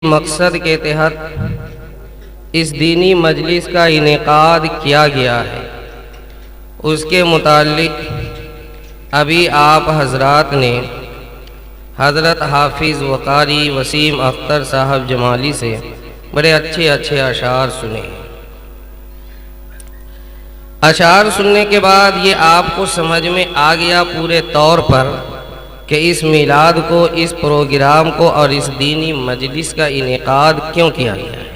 मकसद के तहत इस दीनी मजलिस का इनेकाद किया गया है, उसके मुताल्लिक अभी आप हजरात ने हज़रत हाफिज़ वकारी वसीम अख्तर साहब जमाली से बड़े अच्छे अच्छे अशार सुने। अशार सुनने के बाद ये आपको समझ में आ गया पूरे तौर पर कि इस मिलाद को, इस प्रोग्राम को और इस दीनी मजलिस का इनेकाद क्यों किया गया है,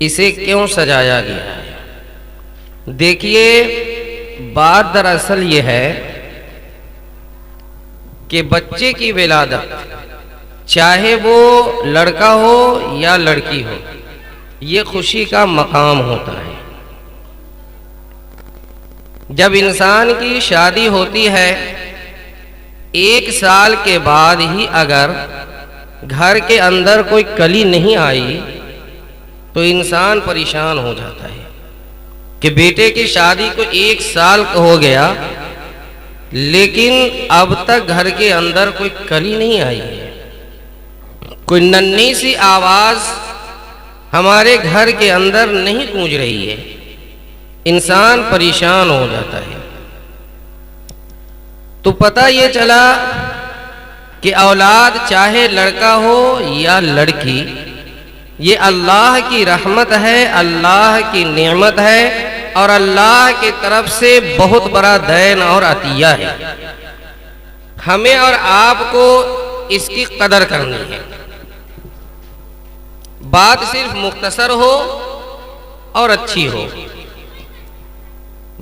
इसे क्यों सजाया गया है। देखिए, बात दरअसल ये है कि बच्चे की विलादत, चाहे वो लड़का हो या लड़की हो, ये खुशी का मकाम होता है। जब इंसान की शादी होती है, 1 साल के बाद ही अगर घर के अंदर कोई कली नहीं आई तो इंसान परेशान हो जाता है कि बेटे की शादी को 1 साल हो गया लेकिन अब तक घर के अंदर कोई कली नहीं आई है, कोई नन्ही सी आवाज हमारे घर के अंदर नहीं गूंज रही है। इंसान परेशान हो जाता है। तो पता ये चला कि औलाद चाहे लड़का हो या लड़की, ये अल्लाह की रहमत है, अल्लाह की नेमत है और अल्लाह की तरफ से बहुत बड़ा दैन और अतिया है। हमें और आपको इसकी कदर करनी है। बात सिर्फ मुख्तसर हो और अच्छी हो।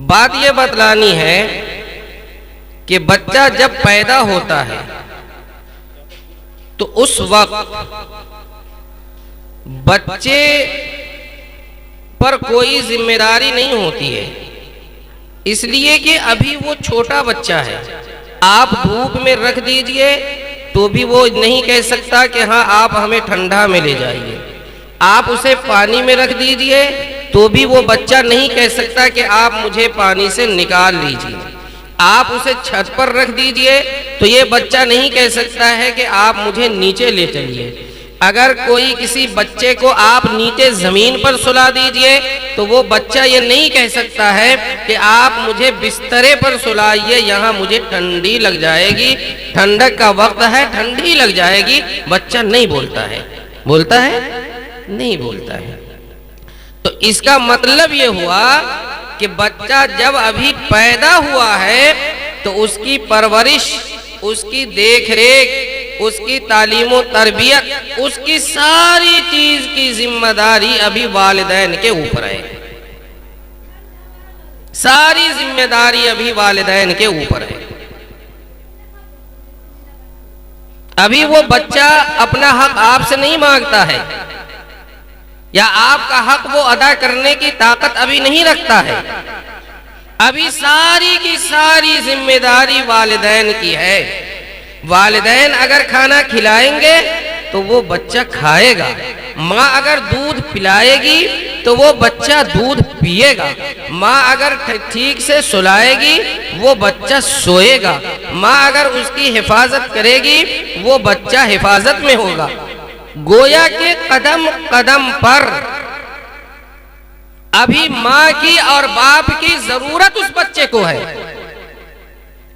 बात ये बतलानी है कि बच्चा जब पैदा होता है तो उस वक्त बच्चे पर कोई जिम्मेदारी नहीं होती है, इसलिए कि अभी वो छोटा बच्चा है। आप धूप में रख दीजिए तो भी वो नहीं कह सकता कि हाँ आप हमें ठंडा में ले जाइए। आप उसे पानी में रख दीजिए तो भी वो बच्चा नहीं कह सकता कि आप मुझे पानी से निकाल लीजिए। आप उसे छत पर रख दीजिए तो ये बच्चा नहीं कह सकता है कि आप मुझे नीचे ले चलिए। अगर कोई किसी बच्चे को आप नीचे जमीन पर सुला दीजिए तो वो बच्चा ये नहीं कह सकता है कि आप मुझे बिस्तरे पर सुलाइए, यहाँ मुझे ठंडी लग जाएगी, ठंडक का वक्त है, ठंडी लग जाएगी। बच्चा नहीं बोलता है। बोलता है? नहीं बोलता है। तो इसका मतलब ये हुआ कि बच्चा जब अभी पैदा हुआ है तो उसकी परवरिश, उसकी देखरेख, उसकी तालीम और तरबियत, उसकी सारी चीज की जिम्मेदारी अभी वालिदैन के ऊपर है। सारी जिम्मेदारी अभी वालिदैन के ऊपर है। अभी वो बच्चा अपना हक आपसे नहीं मांगता है या आपका हक वो अदा करने की ताकत अभी नहीं रखता है। अभी सारी की सारी जिम्मेदारी वालिदैन की है। वालिदैन अगर खाना खिलाएंगे तो वो बच्चा खाएगा। माँ अगर दूध पिलाएगी तो वो बच्चा दूध पिएगा। माँ अगर ठीक से सुलाएगी वो बच्चा सोएगा। माँ अगर उसकी हिफाजत करेगी वो बच्चा हिफाजत में होगा। गोया के कदम कदम पर अभी माँ की और बाप की जरूरत उस बच्चे को है।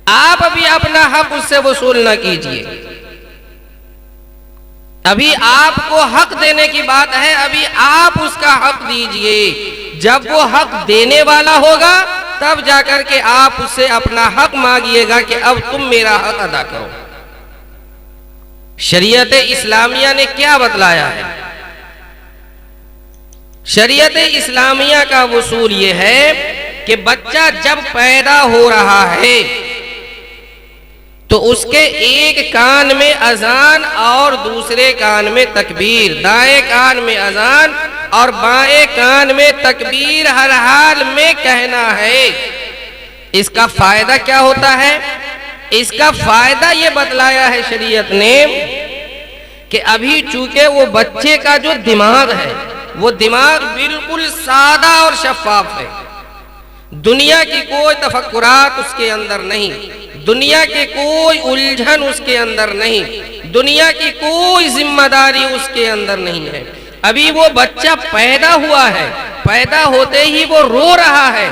आप अभी अपना हक उससे वसूल न कीजिए। अभी आपको हक देने की बात है, अभी आप उसका हक दीजिए। जब वो हक देने वाला होगा तब जाकर के आप उससे अपना हक मांगिएगा कि अब तुम मेरा हक अदा करो। शरीयत इस्लामिया ने क्या बतलाया है? शरीयत इस्लामिया का उसूल ये है कि बच्चा जब पैदा हो रहा है तो उसके एक कान में अजान और दूसरे कान में तकबीर, दाएं कान में अजान और बाएं कान में तकबीर हर हाल में कहना है। इसका फायदा क्या होता है? इसका फायदा ये बतलाया है शरीयत ने कि अभी चूंकि वो बच्चे का जो दिमाग है वो दिमाग बिल्कुल सादा और शफाफ है। दुनिया की कोई तफक्कुरात उसके अंदर नहीं, दुनिया के कोई उलझन उसके अंदर नहीं। दुनिया की कोई जिम्मेदारी उसके अंदर नहीं है। अभी वो बच्चा पैदा हुआ है, पैदा होते ही वो रो रहा है,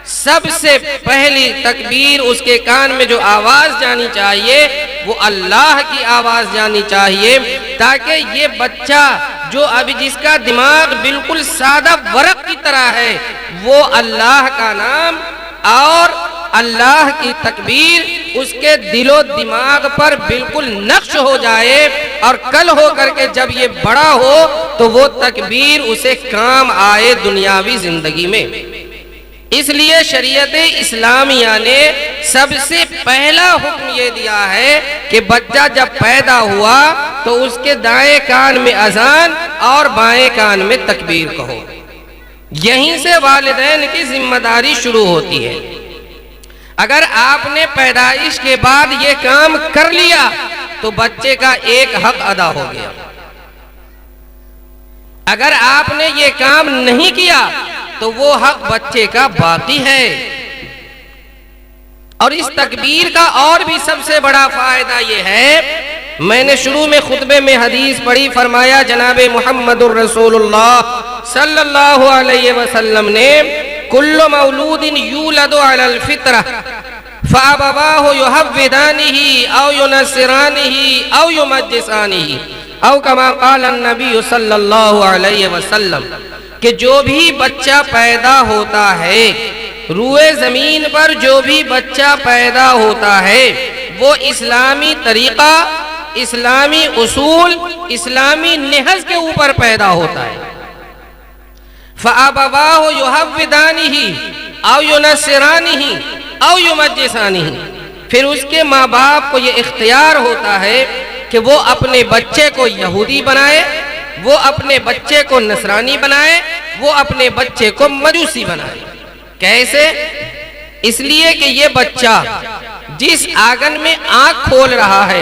सबसे पहली तकबीर उसके कान में जो आवाज जानी चाहिए वो अल्लाह की आवाज जानी चाहिए, ताकि ये बच्चा जो अभी जिसका दिमाग बिल्कुल सादा वर्क की तरह है, वो अल्लाह का नाम और अल्लाह की तकबीर उसके दिलो दिमाग पर बिल्कुल नक्श हो जाए, और कल हो करके जब ये बड़ा हो तो वो तकबीर उसे काम आए दुनियावी जिंदगी में। इसलिए शरीयत इस्लामिया ने सबसे पहला हुक्म ये दिया है कि बच्चा जब पैदा हुआ तो उसके दाएं कान में अजान और बाएं कान में तकबीर कहो। यहीं से वालिदैन की जिम्मेदारी शुरू होती है। अगर आपने पैदाइश के बाद ये काम कर लिया तो बच्चे का एक हक अदा हो गया। अगर आपने ये काम नहीं किया तो वो हक बच्चे का बाकी है। और इस तकबीर का और भी सबसे बड़ा फायदा ये है, मैंने शुरू में खुतबे में हदीस पढ़ी, फरमाया जनाबे मुहम्मदुर रसूलुल्लाह सल्लल्लाहु अलैहि वसल्लम ने कुल्लु मौलूदिन यूलदु अलल फित्रह फअबवाहु युहव्विदानिही औ युनस्सिरानिही औ युमज्जिसानिही औ कमा क़ाला नबी सल्लल्लाहु अलैहि वसल्लम, कि जो भी बच्चा पैदा होता है, रूए जमीन पर जो भी बच्चा पैदा होता है, वो इस्लामी तरीका, इस्लामी उसूल, इस्लामी नेहज के ऊपर पैदा होता है। फ़अबवाहु युहव्विदानिही औ युनस्सिरानिही औ युमज्जिसानिही, फिर उसके माँ बाप को ये इख्तियार होता है कि वो अपने बच्चे को यहूदी बनाए, वो अपने बच्चे को नसरानी बनाए, वो अपने बच्चे को मजूसी बनाए। कैसे? इसलिए कि ये बच्चा जिस आंगन में आंख खोल रहा है,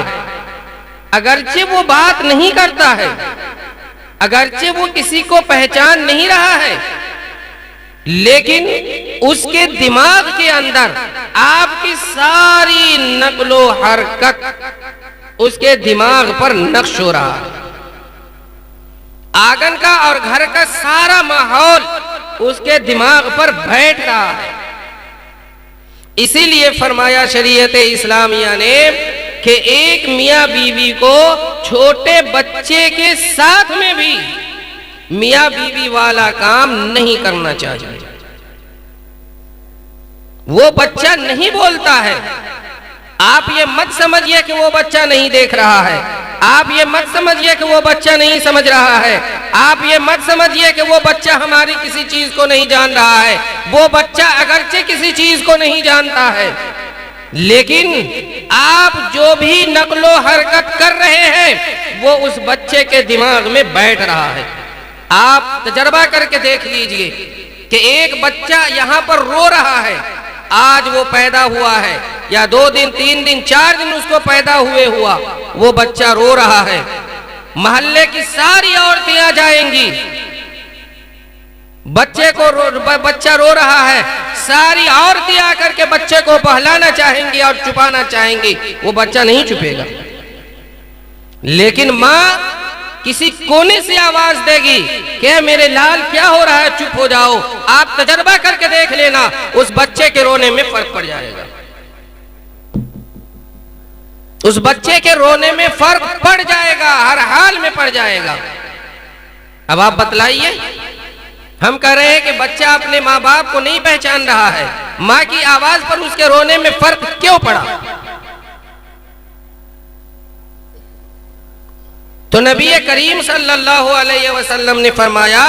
अगरचे वो बात नहीं करता है, अगरचे वो किसी को पहचान नहीं रहा है, लेकिन उसके दिमाग के अंदर आपकी सारी नक्लो हरकत उसके दिमाग पर नक्श हो रहा है। आंगन का और घर का सारा माहौल उसके दिमाग पर बैठ रहा है। इसीलिए फरमाया शरीयत इस्लामिया ने कि एक मियाँ बीवी को छोटे बच्चे के साथ में भी मियाँ बीवी वाला काम नहीं करना चाहिए। वो बच्चा नहीं बोलता है, आप ये मत समझिए कि वो बच्चा नहीं देख रहा है, आप ये मत समझिए कि वो बच्चा नहीं समझ रहा है, आप ये मत समझिए कि वो बच्चा हमारी किसी चीज को नहीं जान रहा है। वो बच्चा अगरचे किसी चीज को नहीं जानता है, लेकिन आप जो भी नकलो हरकत कर रहे हैं वो उस बच्चे के दिमाग में बैठ रहा है। आप तजर्बा करके देख लीजिए कि एक बच्चा यहाँ पर रो रहा है, आज वो पैदा हुआ है या 2 दिन 3 दिन 4 दिन उसको पैदा हुए हुआ, वो बच्चा रो रहा है, मोहल्ले की सारी औरतें आ जाएंगी, बच्चा रो रहा है, सारी औरतें आकर के बच्चे को बहलाना चाहेंगी और छुपाना चाहेंगी, वो बच्चा नहीं छुपेगा। लेकिन माँ किसी कोने से आवाज देगी कि मेरे लाल क्या हो रहा है, चुप हो जाओ। आप तजर्बा करके देख लेना, उस बच्चे के रोने में फर्क पड़ जाएगा, उस बच्चे के रोने में फर्क पड़ जाएगा, हर हाल में पड़ जाएगा। अब आप बतलाइए, हम कह रहे हैं कि बच्चा अपने माँ बाप को नहीं पहचान रहा है, माँ की आवाज पर उसके रोने में फर्क क्यों पड़ा? तो नबी करीम सल्लल्लाहु अलैहि वसल्लम ने फरमाया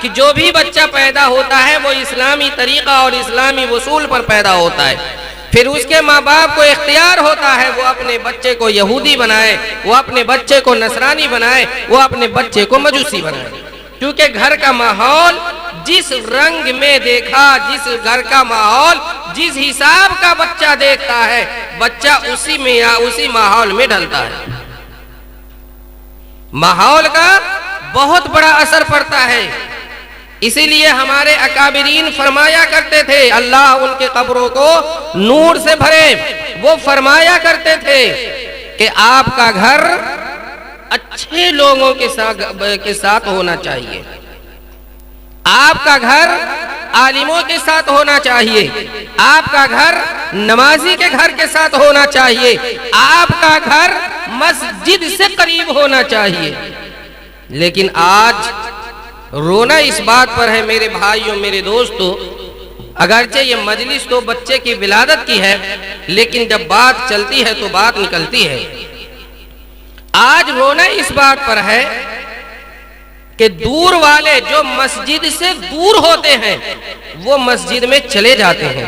कि जो भी बच्चा पैदा होता है वो इस्लामी तरीका और इस्लामी वसूल पर पैदा होता है। फिर उसके माँ बाप को इख्तियार होता है वो अपने बच्चे को यहूदी बनाए, वो अपने बच्चे को नसरानी बनाए, वो अपने बच्चे को मजूसी बनाए। क्योंकि घर का माहौल जिस रंग में देखा, जिस घर का माहौल जिस हिसाब का बच्चा देखता है, बच्चा उसी में या उसी माहौल में ढलता है। माहौल का बहुत बड़ा असर पड़ता है। इसीलिए हमारे अकाबिरीन फरमाया करते थे, अल्लाह उनके कब्रों को नूर से भरे, वो फरमाया करते थे कि आपका घर अच्छे लोगों के साथ होना चाहिए, आपका घर आलिमों के साथ होना चाहिए, आपका घर नमाजी के घर के साथ होना चाहिए, आपका घर मस्जिद से करीब होना चाहिए। लेकिन आज रोना इस बात पर है मेरे भाइयों, मेरे दोस्तों, अगरचे ये मजलिस तो बच्चे की विलादत की है, लेकिन जब बात चलती है तो बात निकलती है। आज रोना इस बात पर है कि दूर वाले जो मस्जिद से दूर होते हैं वो मस्जिद में चले जाते हैं,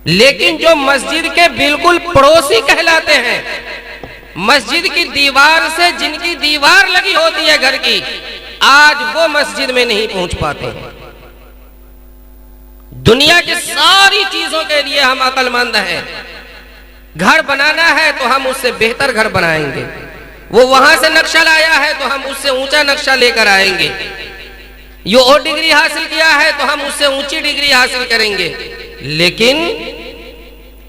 लेकिन जो मस्जिद के बिल्कुल पड़ोसी कहलाते हैं, मस्जिद की दीवार से जिनकी दीवार लगी होती है घर की, आज वो मस्जिद में नहीं पहुंच पाते हैं। दुनिया की सारी चीजों के लिए हम अक्लमंद हैं। घर बनाना है तो हम उससे बेहतर घर बनाएंगे, वो वहां से नक्शा लाया है तो हम उससे ऊंचा नक्शा लेकर आएंगे, ये और डिग्री हासिल किया है तो हम उससे ऊंची डिग्री हासिल करेंगे। लेकिन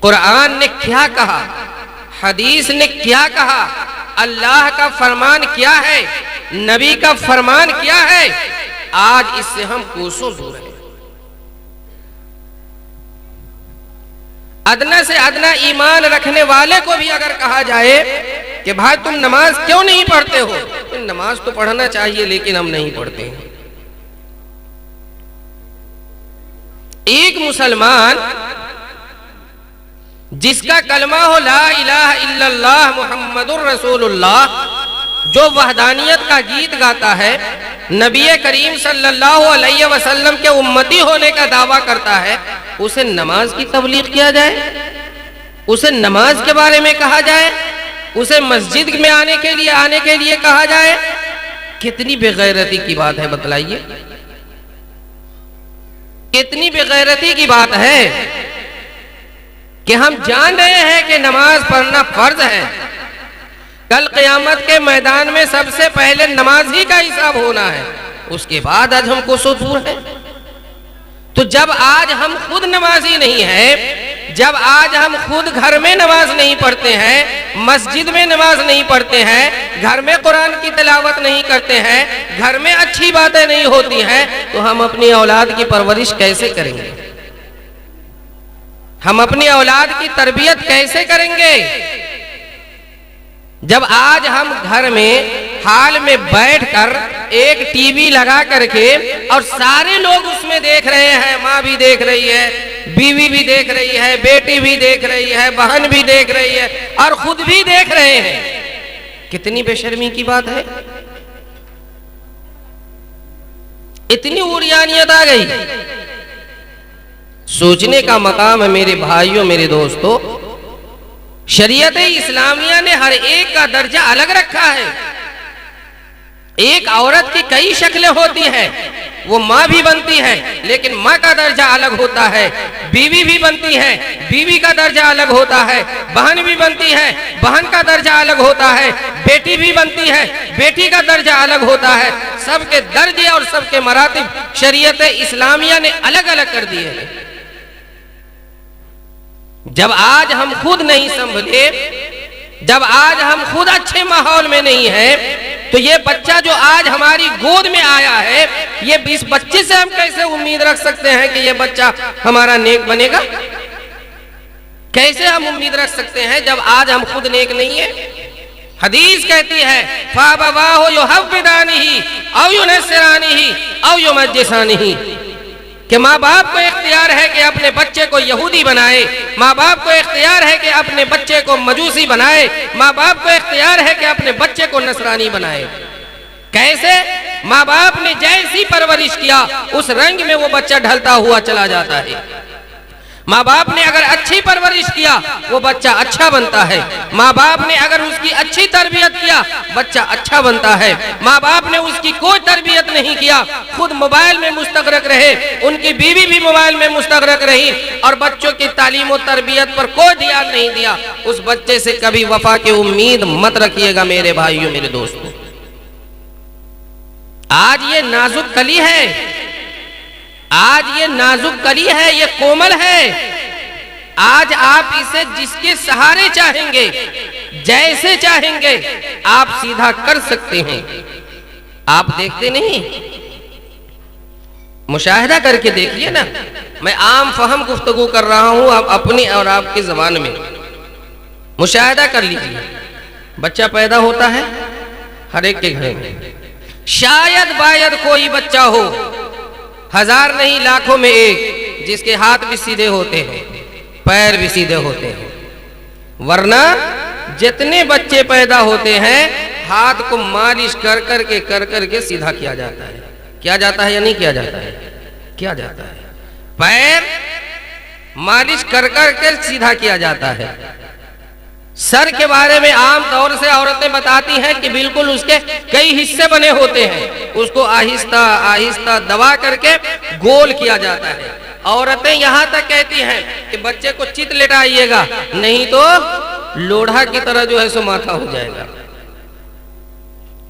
कुरान ने क्या कहा, हदीस ने क्या कहा, अल्लाह का फरमान क्या है, नबी का फरमान क्या है, आज इससे हम कोसों दूर हैं। अदना से अदना ईमान रखने वाले को भी अगर कहा जाए कि भाई तुम नमाज क्यों नहीं पढ़ते हो, तो नमाज तो पढ़ना चाहिए लेकिन हम नहीं पढ़ते हैं। एक मुसलमान जिसका कलमा हो ला इलाहा इल्लल्लाह मुहम्मदुर रसूलुल्लाह, जो वहदानियत का गीत गाता है, नबी करीम सल्लल्लाहु अलैहि वसल्लम के उम्मती होने का दावा करता है, उसे नमाज की तबलीग किया जाए, उसे नमाज के बारे में कहा जाए, उसे मस्जिद में आने के लिए कहा जाए, कितनी बेगैरती की बात है, बतलाइए कितनी बेगैरती की बात है कि हम जान रहे हैं कि नमाज पढ़ना फर्ज है। कल क़यामत के मैदान में सबसे पहले नमाज ही का हिसाब होना है, उसके बाद आज हम कोसों दूर है। तो जब आज हम खुद नमाजी नहीं है, जब आज हम खुद घर में नमाज नहीं पढ़ते हैं, मस्जिद में नमाज नहीं पढ़ते हैं, घर में कुरान की तिलावत नहीं करते हैं, घर में अच्छी बातें नहीं होती हैं, तो हम अपनी औलाद की परवरिश कैसे करेंगे, हम अपनी औलाद की तरबियत कैसे करेंगे? जब आज हम घर में हाल में बैठकर एक टीवी लगा करके और सारे लोग उसमें देख रहे हैं, माँ भी देख रही है, बीवी भी देख रही है, बेटी भी देख रही है, बहन भी देख रही है और खुद भी देख रहे हैं, कितनी बेशर्मी की बात है, इतनी उरियानियत आ गई। सोचने का मकाम है मेरे भाइयों, मेरे दोस्तों, शरीयत इस्लामिया ने हर एक का दर्जा अलग रखा है। एक औरत की कई शक्लें होती हैं, वो माँ भी बनती है लेकिन माँ का दर्जा अलग होता है, बीवी भी बनती है, बीवी का दर्जा अलग होता है, बहन भी बनती है, बहन का दर्जा अलग होता है, बेटी भी बनती है, बेटी का दर्जा अलग होता है। सबके दर्जे और सबके मरातिब शरीयत इस्लामिया ने अलग अलग कर दिए हैं। जब आज हम खुद नहीं संभले, जब आज हम खुद अच्छे माहौल में नहीं हैं, तो ये बच्चा जो आज हमारी गोद में आया है, ये इस बच्चे से हम कैसे उम्मीद रख सकते हैं कि ये बच्चा हमारा नेक बनेगा? कैसे हम उम्मीद रख सकते हैं जब आज हम खुद नेक नहीं है? हदीस कहती है फ़ाबवाहु युहव्विदानिही औ युनस्सिरानिही औ युमज्जिसानिही, कि माँ बाप को इख्तियार है कि अपने बच्चे को यहूदी बनाए, माँ बाप को इख्तियार है कि अपने बच्चे को मजूसी बनाए, माँ बाप को इख्तियार है कि अपने बच्चे को नसरानी बनाए। कैसे? माँ बाप ने जैसी परवरिश किया उस रंग में वो बच्चा ढलता हुआ चला जाता है। माँ बाप ने अगर अच्छी परवरिश किया वो बच्चा अच्छा बनता है, माँ बाप ने अगर उसकी अच्छी तरबियत किया बच्चा अच्छा बनता है। माँ बाप ने उसकी कोई तरबियत नहीं किया, खुद मोबाइल में मुस्तगरक रहे, उनकी बीवी भी मोबाइल में मुस्तगरक रही और बच्चों की तालीम और तरबियत पर कोई ध्यान नहीं दिया, उस बच्चे से कभी वफा की उम्मीद मत रखिएगा मेरे भाइयों, मेरे दोस्तों। आज ये नाजुक कली है, आज ये नाजुक कली है, ये कोमल है। आज आप इसे जिसके सहारे चाहेंगे, जैसे चाहेंगे आप सीधा कर सकते हैं। आप देखते नहीं, मुशाहिदा करके देखिए ना। मैं आम फहम गुफ्तगू कर रहा हूं, आप अपनी और आपकी जबान में मुशाहिदा कर लीजिए। बच्चा पैदा होता है हर एक के घर में, शायद बायद कोई बच्चा हो, हजार नहीं लाखों में एक, जिसके हाथ भी सीधे होते हैं, पैर भी सीधे होते हैं। वरना जितने बच्चे पैदा होते हैं हाथ को मालिश कर करके सीधा किया जाता है। किया जाता है या नहीं किया जाता है? किया जाता है। पैर मालिश कर करके सीधा किया जाता है। सर के बारे में आम तौर से औरतें बताती हैं कि बिल्कुल उसके कई हिस्से बने होते हैं, उसको आहिस्ता आहिस्ता दबा करके गोल किया जाता है। औरतें यहां तक कहती हैं कि बच्चे को चित लेटाइएगा, नहीं तो लोढ़ा की तरह जो है सो माथा हो जाएगा।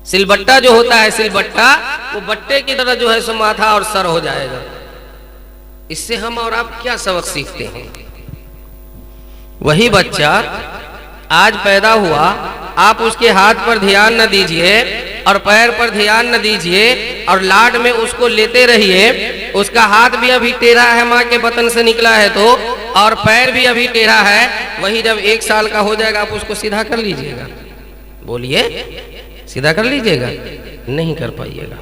सिलबट्टा जो होता है, सिलबट्टा, वो बट्टे की तरह जो है सो माथा और सर हो जाएगा। इससे हम और आप क्या सबक सीखते हैं? वही बच्चा आज पैदा हुआ, आप उसके हाथ पर ध्यान न दीजिए और पैर पर ध्यान न दीजिए और लाड में उसको लेते रहिए। उसका हाथ भी अभी टेढ़ा है, माँ के बतन से निकला है तो, और पैर भी अभी टेढ़ा है। वही जब 1 साल का हो जाएगा आप उसको सीधा कर लीजिएगा? बोलिए, सीधा कर लीजिएगा? नहीं कर पाइएगा।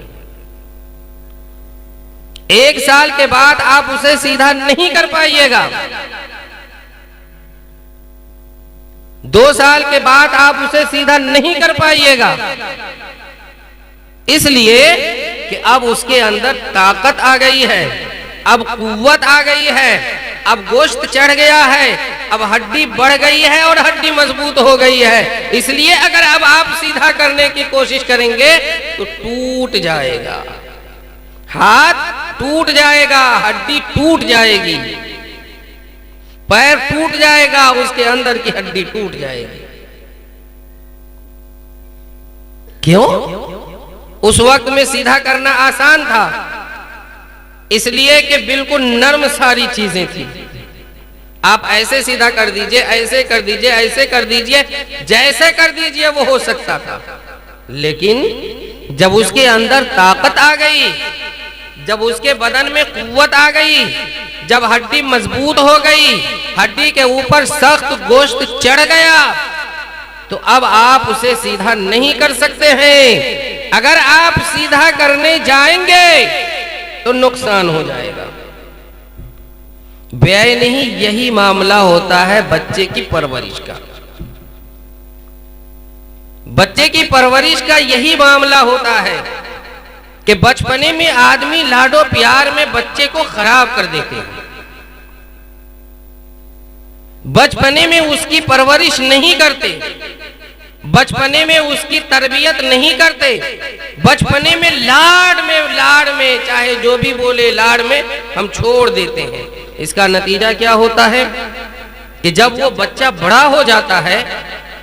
1 साल के बाद आप उसे सीधा नहीं कर पाइएगा। 2 साल के बाद आप उसे सीधा नहीं कर पाइएगा, इसलिए कि अब उसके अंदर ताकत आ गई है, अब कुव्वत आ गई है, अब गोश्त चढ़ गया है, अब हड्डी बढ़ गई है और हड्डी मजबूत हो गई है। इसलिए अगर अब आप सीधा करने की कोशिश करेंगे तो टूट जाएगा, हाथ टूट जाएगा, हड्डी टूट जाएगी, पैर टूट जाएगा, उसके अंदर की हड्डी टूट जाएगी। क्यों? उस वक्त में सीधा करना आसान था, इसलिए कि बिल्कुल नर्म सारी चीजें थी। आप ऐसे सीधा कर दीजिए, ऐसे कर दीजिए, ऐसे कर दीजिए, जैसे कर दीजिए वो हो सकता था। लेकिन जब उसके अंदर ताकत आ गई, जब उसके बदन में कुव्वत आ गई, जब हड्डी मजबूत हो गई, हड्डी के ऊपर सख्त गोश्त चढ़ गया, तो अब आप उसे सीधा नहीं कर सकते हैं। अगर आप सीधा करने जाएंगे तो नुकसान हो जाएगा। व्यय नहीं, यही मामला होता है बच्चे की परवरिश का। बच्चे की परवरिश का यही मामला होता है कि बचपने में आदमी लाडो प्यार में बच्चे को खराब कर देते हैं। बचपने में उसकी परवरिश नहीं करते, बचपने में उसकी तरबियत नहीं करते, बचपने में लाड में चाहे जो भी बोले लाड में हम छोड़ देते हैं। इसका नतीजा क्या होता है कि जब वो बच्चा बड़ा हो जाता है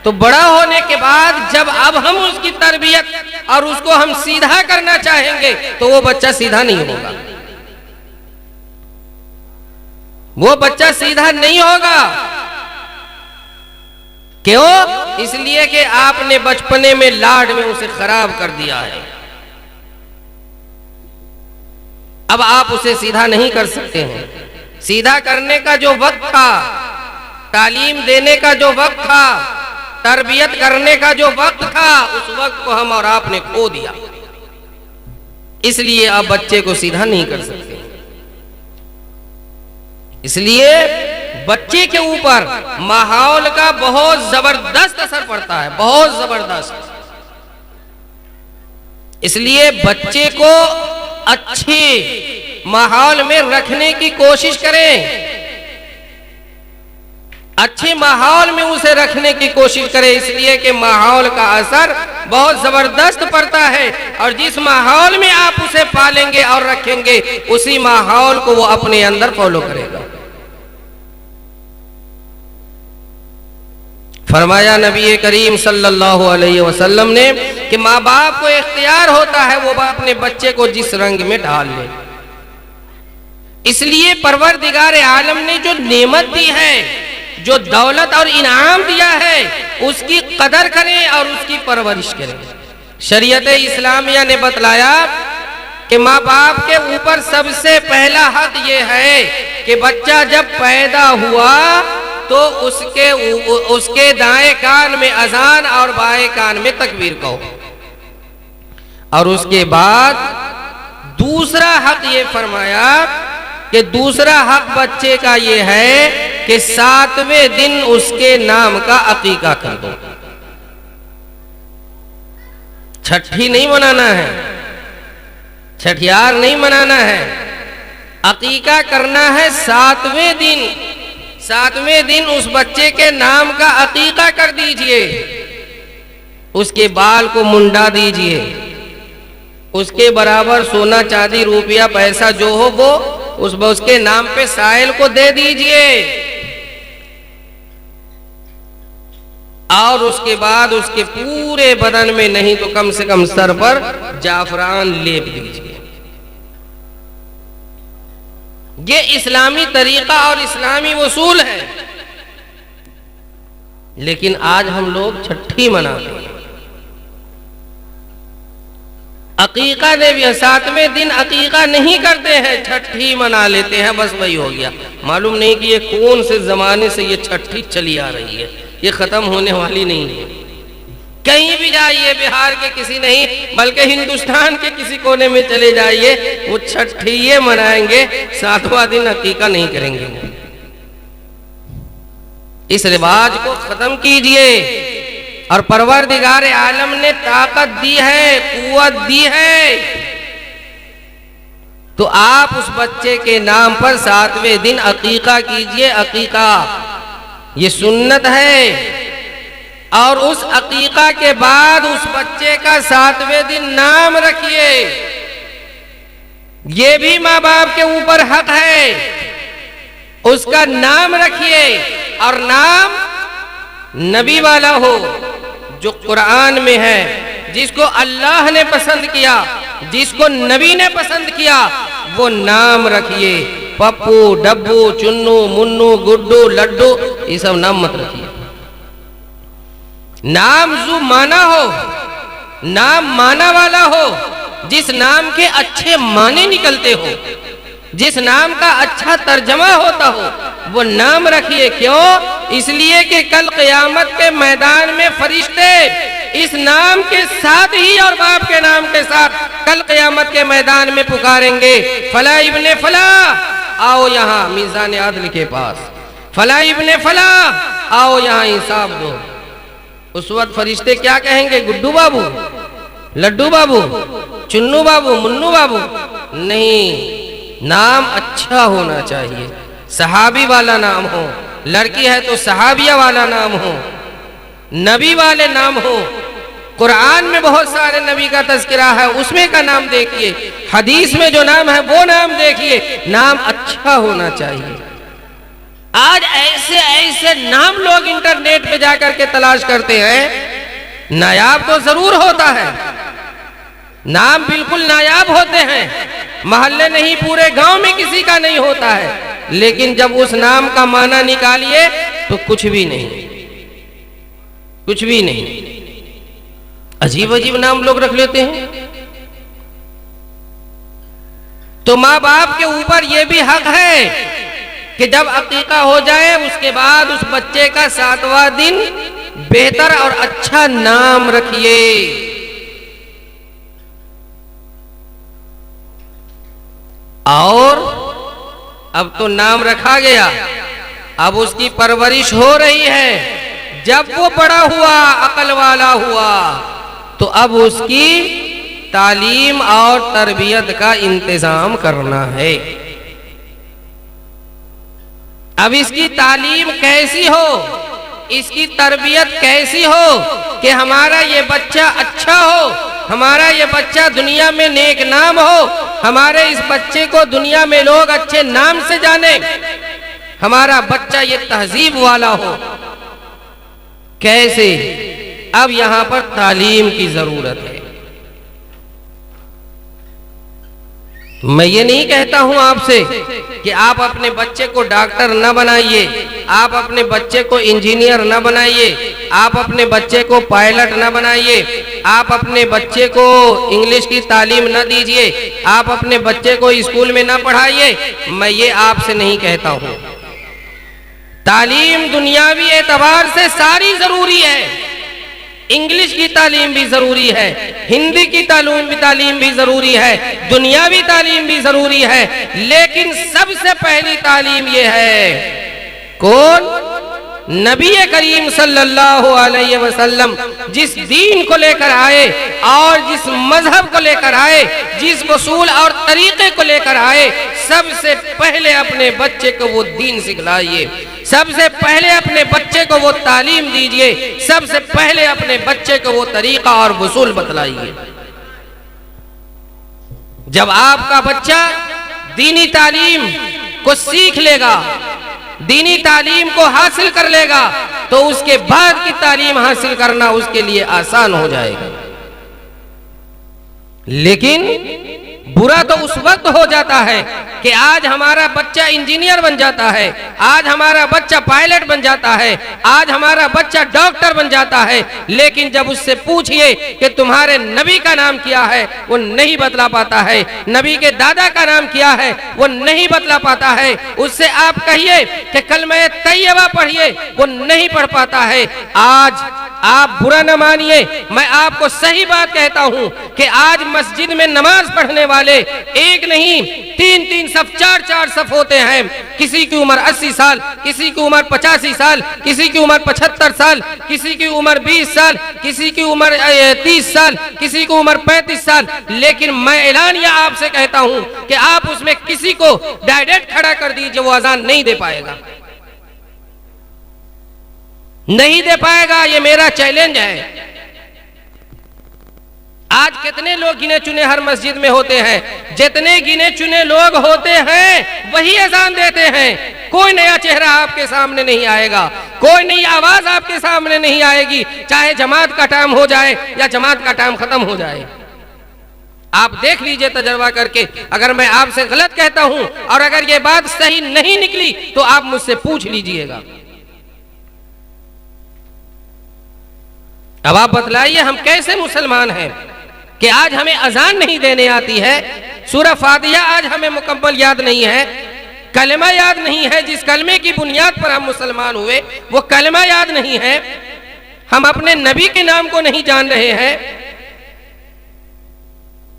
तो बड़ा होने के बाद जब अब हम उसकी तरबियत और उसको हम सीधा करना चाहेंगे तो वो बच्चा सीधा नहीं होगा, वो बच्चा सीधा नहीं होगा। क्यों? इसलिए कि आपने बचपने में लाड में उसे खराब कर दिया है। अब आप उसे सीधा नहीं कर सकते हैं। सीधा करने का जो वक्त था, तालीम देने का जो वक्त था, तरबियत करने का जो वक्त था, उस वक्त को हम और आपने खो दिया। इसलिए आप बच्चे को सीधा नहीं कर सकते। इसलिए बच्चे के ऊपर माहौल का बहुत जबरदस्त असर पड़ता है, बहुत जबरदस्त। इसलिए बच्चे को अच्छे माहौल में रखने की कोशिश करें, अच्छे माहौल में उसे रखने की कोशिश करें, इसलिए कि माहौल का असर बहुत जबरदस्त पड़ता है। और जिस माहौल में आप उसे पालेंगे और रखेंगे, उसी माहौल को वो अपने अंदर फॉलो करेगा। फरमाया नबी करीम सल्लल्लाहु अलैहि वसल्लम ने कि माँ बाप को इख्तियार होता है वो अपने बच्चे को जिस रंग में ढाल ले। इसलिए परवरदिगार आलम ने जो नेमत दी है जो दौलत और इनाम दिया है उसकी कदर करें और उसकी परवरिश करें। शरीयत इस्लामिया ने बतलाया कि माँ बाप के ऊपर सबसे पहला हक ये है कि बच्चा जब पैदा हुआ तो उसके दाएं कान में अजान और बाएं कान में तकबीर कहो। और उसके बाद दूसरा हक ये फरमाया कि दूसरा हक बच्चे का ये है कि 7वें दिन उसके नाम का अकीका कर दो। छठी नहीं मनाना है, छठियार नहीं मनाना है, अकीका करना है 7वें दिन। 7वें दिन उस बच्चे के नाम का अकीका कर दीजिए, उसके बाल को मुंडा दीजिए, उसके बराबर सोना चांदी रुपया पैसा जो हो वो उसके नाम पे साइल को दे दीजिए। और उसके बाद उसके पूरे बदन में नहीं तो कम से कम सर पर जाफरान लेप दीजिए। ये इस्लामी तरीका और इस्लामी उसूल है। लेकिन आज हम लोग छठी मनाते हैं, अकीका ने भी 7वें दिन अकीका नहीं करते हैं, छठी मना लेते हैं, बस वही हो गया। मालूम नहीं कि ये कौन से जमाने से ये छठी चली आ रही है, ये खत्म होने वाली नहीं है। कहीं भी जाइए, बिहार के किसी नहीं बल्कि हिंदुस्तान के किसी कोने में चले जाइए, वो छठी ये मनाएंगे, 7वां दिन अकीका नहीं करेंगे। इस रिवाज को खत्म कीजिए। और परवरदिगार आलम ने ताकत दी है, कुव्वत दी है, तो आप उस बच्चे के नाम पर 7वें दिन अकीका कीजिए। अकीका ये सुन्नत है। और उस अकीका के बाद उस बच्चे का 7वें दिन नाम रखिए। ये भी माँ बाप के ऊपर हक है, उसका नाम रखिए। और नाम नबी वाला हो, जो कुरान में है, जिसको अल्लाह ने पसंद किया, जिसको नबी ने पसंद किया, वो नाम रखिए। पप्पू, डब्बू, चुन्नू, मुन्नू, गुड्डू, लड्डू, ये सब नाम मत रखिए। नाम जो माना हो, नाम माना वाला हो, जिस नाम के अच्छे माने निकलते हो, जिस नाम का अच्छा तर्जमा होता हो, वो नाम रखिए। क्यों? इसलिए कि कल क़यामत के मैदान में फरिश्ते इस नाम के साथ ही और बाप के नाम के साथ कल क़यामत के मैदान में पुकारेंगे, फला इब्ने फला आओ यहाँ मीज़ान अदल के पास, फला इब्ने फला आओ यहाँ इंसाफ दो। उस वक्त फरिश्ते क्या कहेंगे? गुड्डू बाबू, लड्डू बाबू, चुन्नू बाबू, मुन्नू बाबू नहीं, नाम अच्छा होना चाहिए, सहाबी वाला नाम हो, लड़की है तो सहाबिया वाला नाम हो, नबी वाले नाम हो। कुरान में बहुत सारे नबी का तज़किरा है, उसमें का नाम देखिए, हदीस में जो नाम है वो नाम देखिए, नाम अच्छा होना चाहिए। आज ऐसे ऐसे नाम लोग इंटरनेट पे जाकर के तलाश करते हैं। नायाब तो जरूर होता है, नाम बिल्कुल नायाब होते हैं, मोहल्ले नहीं पूरे गांव में किसी का नहीं होता है, लेकिन जब उस नाम का माना निकालिए तो कुछ भी नहीं, कुछ भी नहीं। अजीब अजीब नाम लोग रख लेते हैं। तो माँ बाप के ऊपर यह भी हक है कि जब अकीका हो जाए उसके बाद उस बच्चे का 7वां दिन बेहतर और अच्छा नाम रखिए। और अब तो नाम रखा गया, अब उसकी परवरिश हो रही है। जब वो बड़ा हुआ, अकल वाला हुआ, तो अब उसकी तालीम और तरबियत का इंतजाम करना है। अब इसकी तालीम कैसी हो, इसकी तरबियत कैसी हो कि हमारा ये बच्चा अच्छा हो, हमारा ये बच्चा दुनिया में नेक नाम हो, हमारे इस बच्चे को दुनिया में लोग अच्छे नाम से जाने, हमारा बच्चा ये तहजीब वाला हो। कैसे? अब यहां पर तालीम की जरूरत है। मैं ये नहीं कहता हूं आपसे कि आप अपने बच्चे को डॉक्टर न बनाइए, आप अपने बच्चे को इंजीनियर न बनाइए, आप अपने बच्चे को पायलट न बनाइए, आप अपने बच्चे को इंग्लिश की तालीम न दीजिए, आप अपने बच्चे को स्कूल में न पढ़ाइए। मैं ये आपसे नहीं कहता हूं। तालीम दुनियावी एतबार से सारी जरूरी है। इंग्लिश की तालीम भी जरूरी है, हिंदी की तालीम भी जरूरी है, दुनियावी तालीम भी जरूरी है, लेकिन सबसे पहली तालीम यह है, कौन? नबी करीम सल्लल्लाहु अलैहि वसल्लम जिस दीन को लेकर आए और जिस मजहब को लेकर आए, जिस उसूल और तरीके को लेकर आए, सबसे पहले अपने बच्चे को वो दीन सिखलाइए, सबसे पहले अपने बच्चे को वो तालीम दीजिए, सबसे पहले अपने बच्चे को वो तरीका और उसूल बतलाइए। जब आपका बच्चा दीनी तालीम को सीख लेगा, दीनी तालीम को हासिल कर लेगा, तो उसके बाद की तालीम हासिल करना उसके लिए आसान हो जाएगा। लेकिन बुरा तो उस वक्त हो जाता है कि आज हमारा बच्चा इंजीनियर बन जाता है, आज हमारा बच्चा पायलट बन जाता है, आज हमारा बच्चा डॉक्टर बन जाता है, लेकिन जब उससे पूछिए कि तुम्हारे नबी का नाम क्या है, वो नहीं बतला पाता है, नबी के दादा का नाम क्या है, वो नहीं बतला पाता है। उससे आप कहिए कि कलमे तैयबा पढ़िए, वो नहीं पढ़ पाता है। आज आप बुरा न मानिए, मैं आपको सही बात कहता हूं कि आज मस्जिद में नमाज पढ़ने वाले एक नहीं 3-3 सफ, 4-4 सफ होते हैं। किसी की उम्र 80 साल, किसी की उम्र 85 साल, किसी की उम्र 75 साल, किसी की उम्र 20 साल, किसी की उम्र 30 साल, किसी की उम्र 35 साल। लेकिन मैं ऐलानिया आपसे कहता हूं कि आप उसमें किसी को डायरेक्ट खड़ा कर दीजिए, वो अजान नहीं दे पाएगा, नहीं दे पाएगा। ये मेरा चैलेंज है। आज कितने लोग गिने चुने हर मस्जिद में होते हैं, जितने गिने चुने लोग होते हैं वही अजान देते हैं। कोई नया चेहरा आपके सामने नहीं आएगा, कोई नई आवाज आपके सामने नहीं आएगी, चाहे जमात का टाइम हो जाए या जमात का टाइम खत्म हो जाए। आप देख लीजिए तजर्बा करके। अगर मैं आपसे गलत कहता हूं और अगर ये बात सही नहीं निकली तो आप मुझसे पूछ लीजिएगा। अब आप बतलाइए हम कैसे मुसलमान हैं कि आज हमें अजान नहीं देने आती है, सूरह फातिहा आज हमें मुकम्मल याद नहीं है, कलमा याद नहीं है, जिस कलमे की बुनियाद पर हम मुसलमान हुए वो कलमा याद नहीं है, हम अपने नबी के नाम को नहीं जान रहे हैं।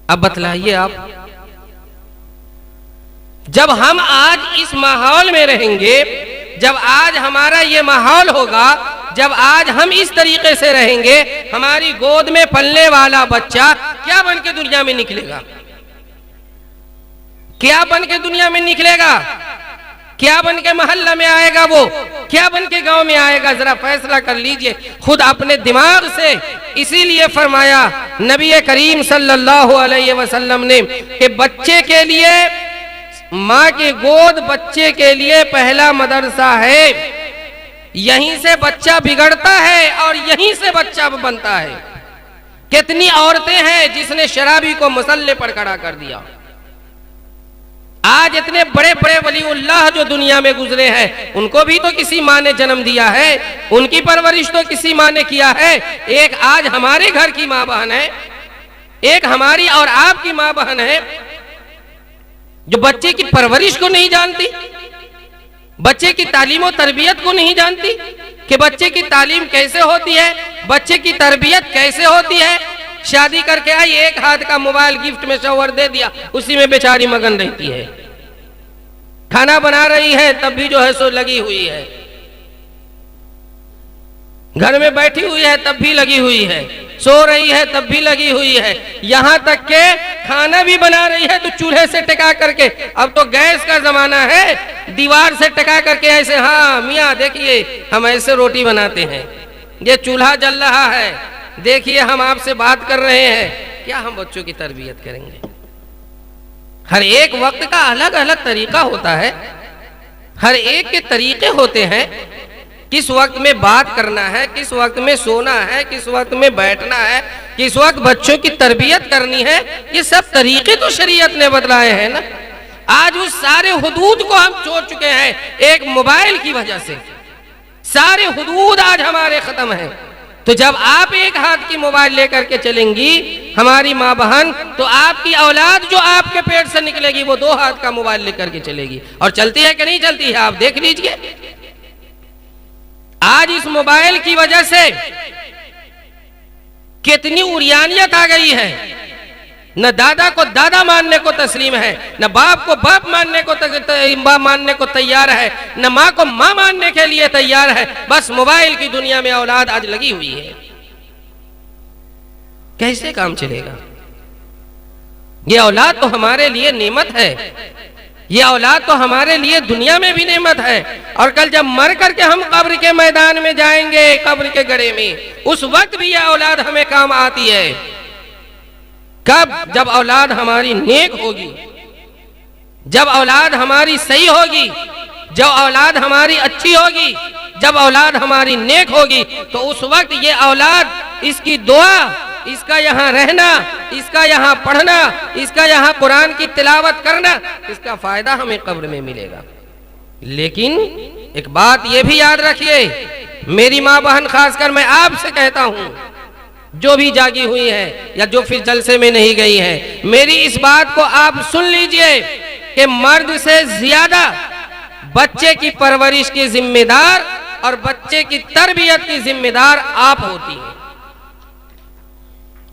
अब बतलाइए आप, जब हम आज इस माहौल में रहेंगे, जब आज हमारा ये माहौल होगा, जब आज हम इस तरीके से रहेंगे, हमारी गोद में पलने वाला बच्चा क्या बन के दुनिया में निकलेगा? क्या बन के दुनिया में निकलेगा? क्या बन के मोहल्ला में आएगा? वो क्या बन के गांव में आएगा? जरा फैसला कर लीजिए खुद अपने दिमाग से। इसीलिए फरमाया नबी करीम सल्लल्लाहु अलैहि वसल्लम ने कि बच्चे के लिए, माँ की गोद बच्चे के लिए पहला मदरसा है। यहीं से बच्चा बिगड़ता है और यहीं से बच्चा बनता है। कितनी औरतें हैं जिसने शराबी को मसल्ले पर खड़ा कर दिया। आज इतने बड़े बड़े वलीउल्लाह जो दुनिया में गुजरे हैं, उनको भी तो किसी माँ ने जन्म दिया है, उनकी परवरिश तो किसी माँ ने किया है। एक आज हमारे घर की माँ बहन है, एक हमारी और आपकी माँ बहन है जो बच्चे की परवरिश को नहीं जानती, बच्चे की तालीम और तरबियत को नहीं जानती कि बच्चे की तालीम कैसे होती है, बच्चे की तरबियत कैसे होती है। शादी करके आई, एक हाथ का मोबाइल गिफ्ट में शौहर दे दिया, उसी में बेचारी मगन रहती है। खाना बना रही है तब भी जो है सो लगी हुई है, घर में बैठी हुई है तब भी लगी हुई है, सो रही है तब भी लगी हुई है, यहां तक के खाना भी बना रही है तो चूल्हे से टिका करके। अब तो गैस का जमाना है, दीवार से टिका करके ऐसे, हाँ मियाँ देखिए हम ऐसे रोटी बनाते हैं, ये चूल्हा जल रहा है, देखिए हम आपसे बात कर रहे हैं। क्या हम बच्चों की तरबियत करेंगे? हर एक वक्त का अलग अलग तरीका होता है, हर एक के तरीके होते हैं। किस वक्त में बात करना है, किस वक्त में सोना है, किस वक्त में बैठना है, किस वक्त बच्चों की तरबियत करनी है, ये सब तरीके तो शरीयत ने बतलाए हैं ना। आज उस सारे हुदूद को हम छोड़ चुके हैं एक मोबाइल की वजह से। सारे हुदूद आज हमारे खत्म हैं। तो जब आप एक हाथ की मोबाइल लेकर के चलेंगी हमारी माँ बहन, तो आपकी औलाद जो आपके पेट से निकलेगी वो 2 हाथ का मोबाइल लेकर के चलेगी। और चलती है कि नहीं चलती है, आप देख लीजिए। आज इस मोबाइल की वजह से कितनी उरियानियत आ गई है। न दादा को दादा मानने को तस्लीम है, न बाप को बाप मानने को तैयार है, न माँ को माँ मानने के लिए तैयार है। बस मोबाइल की दुनिया में औलाद आज लगी हुई है। कैसे काम चलेगा? ये औलाद तो हमारे लिए नेमत है, ये औलाद तो हमारे लिए दुनिया में भी नेमत है। और कल जब मर करके हम कब्र के मैदान में जाएंगे, कब्र के गड्ढे में, उस वक्त भी यह औलाद हमें काम आती है। कब? जब औलाद हमारी नेक होगी, जब औलाद हमारी सही होगी, जब औलाद हमारी अच्छी होगी, जब औलाद हमारी नेक होगी, तो उस वक्त ये औलाद, इसकी दुआ, इसका यहाँ रहना, इसका यहाँ पढ़ना, इसका यहाँ कुरान की तिलावत करना, इसका फायदा हमें कब्र में मिलेगा। लेकिन एक बात ये भी याद रखिए, मेरी माँ बहन, खासकर मैं आपसे कहता हूं, जो भी जागी हुई है या जो फिर जलसे में नहीं गई है, मेरी इस बात को आप सुन लीजिए कि मर्द से ज्यादा बच्चे की परवरिश की जिम्मेदार और बच्चे की तरबियत की जिम्मेदार आप होती हैं,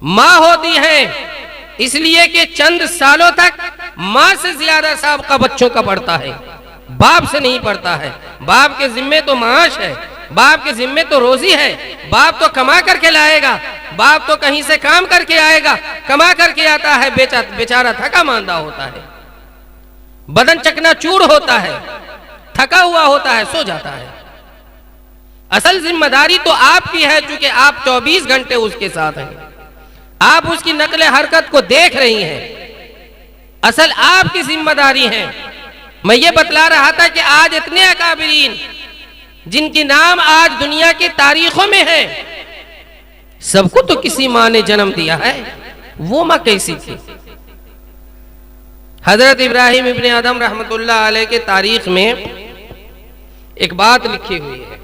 माँ होती हैं। इसलिए कि चंद सालों तक माँ से ज्यादा सबका बच्चों का पड़ता है, बाप से नहीं पड़ता है। बाप के जिम्मे तो माश है, बाप के जिम्मे तो रोजी है, बाप तो कमा करके लाएगा, बाप तो कहीं से काम करके आएगा, कमा करके आता है, बेचारा थका मांदा होता है, बदन चकनाचूर होता है, थका हुआ होता है, सो जाता है। असल जिम्मेदारी तो आपकी है, क्योंकि आप 24 घंटे उसके साथ हैं, आप उसकी नकल हरकत को देख रही हैं। असल आपकी जिम्मेदारी है। मैं ये बतला रहा था कि आज इतने अकाबिरीन जिनकी नाम आज दुनिया की तारीखों में है, सबको तो किसी माँ ने जन्म दिया है। वो माँ कैसी थी? हजरत इब्राहिम इब्ने अदम रहमतुल्लाह अलैह के तारीख में एक बात लिखी हुई है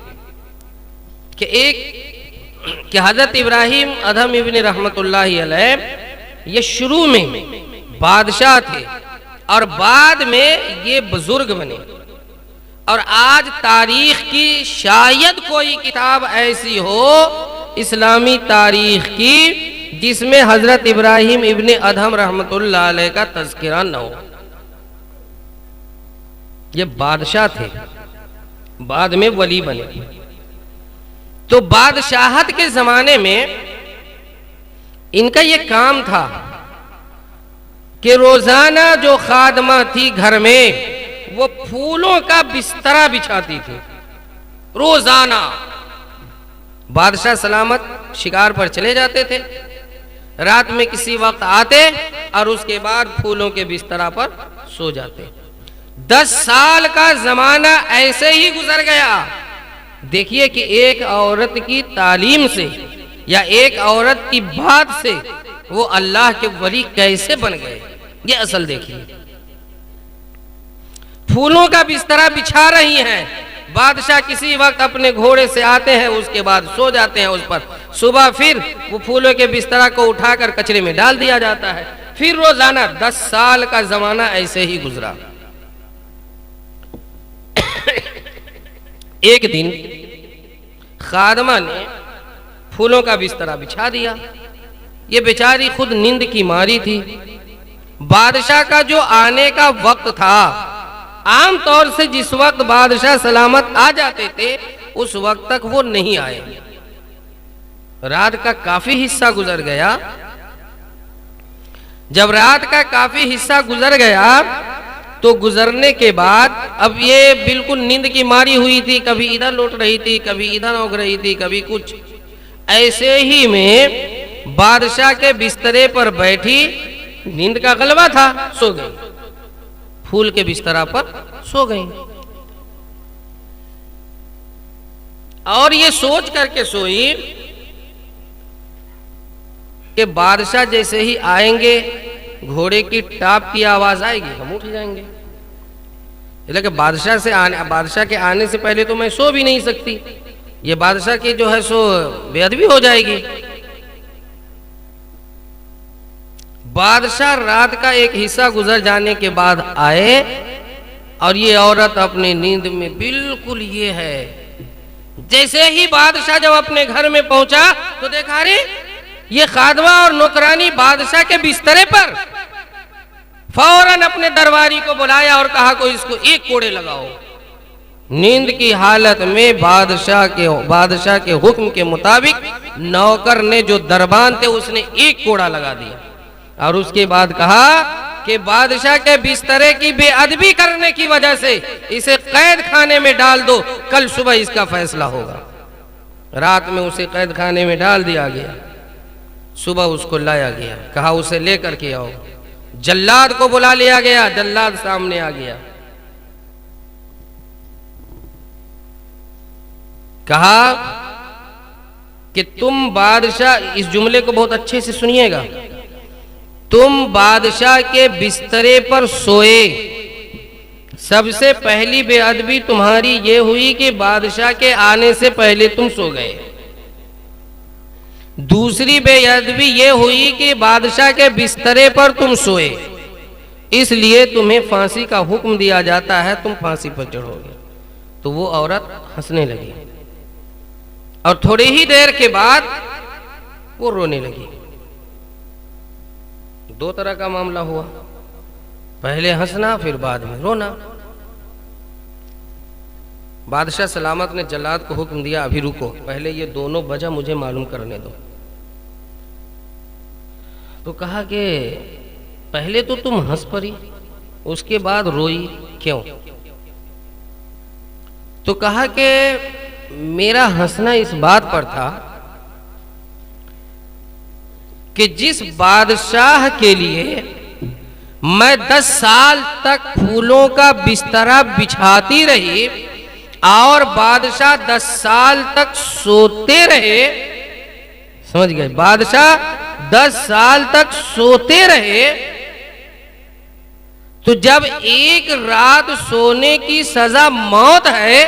कि हजरत इब्राहिम अदम इब्ने रहमतुल्लाह अलैह ये शुरू में बादशाह थे और बाद में ये बुजुर्ग बने। और आज तारीख की शायद कोई किताब ऐसी हो इस्लामी तारीख की जिसमें हजरत इब्राहिम इब्ने अदहम रहमतुल्लाह अलैह का तज़किरा न हो। ये बादशाह थे, बाद में वली बने। तो बादशाहत के जमाने में इनका ये काम था कि रोजाना जो खादमा थी घर में वो फूलों का बिस्तरा बिछाती थी। रोजाना बादशाह सलामत शिकार पर चले जाते थे, रात में किसी वक्त आते और उसके बाद फूलों के बिस्तरा पर सो जाते। 10 साल का जमाना ऐसे ही गुजर गया। देखिए कि एक औरत की तालीम से या एक औरत की बात से वो अल्लाह के वली कैसे बन गए, ये असल देखिए। फूलों का बिस्तरा बिछा रही हैं, बादशाह किसी वक्त अपने घोड़े से आते हैं, उसके बाद सो जाते हैं उस पर। सुबह फिर वो फूलों के बिस्तरा को उठाकर कचरे में डाल दिया जाता है। फिर रोजाना 10 साल का जमाना ऐसे ही गुजरा। एक दिन खादमा ने फूलों का बिस्तरा बिछा दिया। ये बेचारी खुद नींद की मारी थी। बादशाह का जो आने का वक्त था, आम तौर से जिस वक्त बादशाह सलामत आ जाते थे उस वक्त तक वो नहीं आए। रात का काफी हिस्सा गुजर गया। जब रात का काफी हिस्सा गुजर गया तो गुजरने के बाद अब ये बिल्कुल नींद की मारी हुई थी, कभी इधर लौट रही थी, कभी इधर उग रही थी, कभी कुछ। ऐसे ही में बादशाह के बिस्तरे पर बैठी, नींद का गलबा था, सो गई। फूल के बिस्तरा पर सो गई। और ये सोच करके सोई कि बादशाह जैसे ही आएंगे घोड़े की टाप की आवाज आएगी, हम उठ जाएंगे। लेकिन बादशाह के आने से पहले तो मैं सो भी नहीं सकती, ये बादशाह की जो है सो बेअदबी हो जाएगी। बादशाह रात का एक हिस्सा गुजर जाने के बाद आए और ये औरत अपनी नींद में बिल्कुल ये है। जैसे ही बादशाह जब अपने घर में पहुंचा तो देखा रे ये खादमा और नौकरानी बादशाह के बिस्तरे पर। फौरन अपने दरबारी को बुलाया और कहा को इसको एक कोड़े लगाओ। नींद की हालत में बादशाह के हुक्म के मुताबिक नौकर ने जो दरबान थे उसने एक कोड़ा लगा दिया और उसके बाद कहा कि बादशाह के बिस्तरे की बेअदबी करने की वजह से इसे कैद खाने में डाल दो, कल सुबह इसका फैसला होगा। रात में उसे कैद खाने में डाल दिया गया, सुबह उसको लाया गया, कहा उसे लेकर के आओ। जल्लाद को बुला लिया गया, जल्लाद सामने आ गया, कहा कि तुम बादशाह, इस जुमले को बहुत अच्छे से सुनिएगा, तुम बादशाह के बिस्तरे पर सोए। सबसे पहली बेअदबी तुम्हारी ये हुई कि बादशाह के आने से पहले तुम सो गए। दूसरी बेअदबी ये हुई कि बादशाह के बिस्तरे पर तुम सोए, इसलिए तुम्हें फांसी का हुक्म दिया जाता है, तुम फांसी पर चढ़ोगे। तो वो औरत हंसने लगी और थोड़ी ही देर के बाद वो रोने लगी। दो तरह का मामला हुआ, पहले हंसना फिर बाद में रोना। बादशाह सलामत ने जल्लाद को हुक्म दिया, अभी रुको, पहले ये दोनों वजह मुझे मालूम करने दो। तो कहा कि पहले तो तुम हंस पड़ी, उसके बाद रोई, क्यों? तो कहा कि मेरा हंसना इस बात पर था कि जिस बादशाह के लिए मैं 10 साल तक फूलों का बिस्तरा बिछाती रही और बादशाह 10 साल तक सोते रहे, समझ गए, बादशाह 10 साल तक सोते रहे, तो जब एक रात सोने की सजा मौत है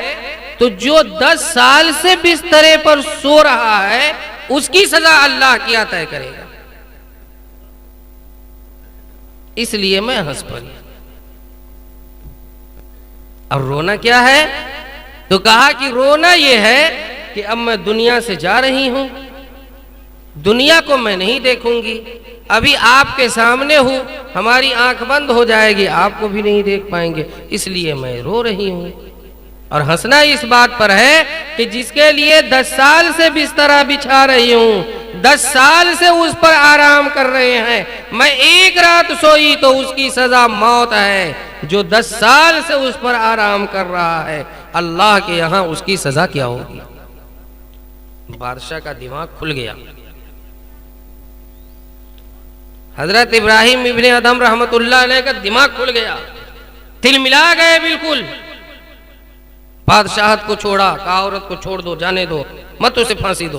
तो जो 10 साल से बिस्तरे पर सो रहा है उसकी सजा अल्लाह क्या तय करेगा। इसलिए मैं हंस पड़ी। और रोना क्या है? तो कहा कि रोना यह है कि अब मैं दुनिया से जा रही हूं, दुनिया को मैं नहीं देखूंगी, अभी आपके सामने हूं, हमारी आंख बंद हो जाएगी, आपको भी नहीं देख पाएंगे, इसलिए मैं रो रही हूं। और हंसना इस बात पर है कि जिसके लिए 10 साल से बिस्तरा बिछा रही हूं, 10 साल से उस पर आराम कर रहे हैं, मैं एक रात सोई तो उसकी सजा मौत है। जो 10 साल से उस पर आराम कर रहा है, अल्लाह के यहां उसकी सजा क्या होगी? बादशाह का दिमाग खुल गया। हजरत इब्राहिम इब्ने अदम रहमतुल्लाह अलैह का दिमाग खुल गया, तिल मिला गए बिल्कुल। बादशाहत को छोड़ा, कहा औरत को छोड़ दो, जाने दो, मत उसे फांसी दो,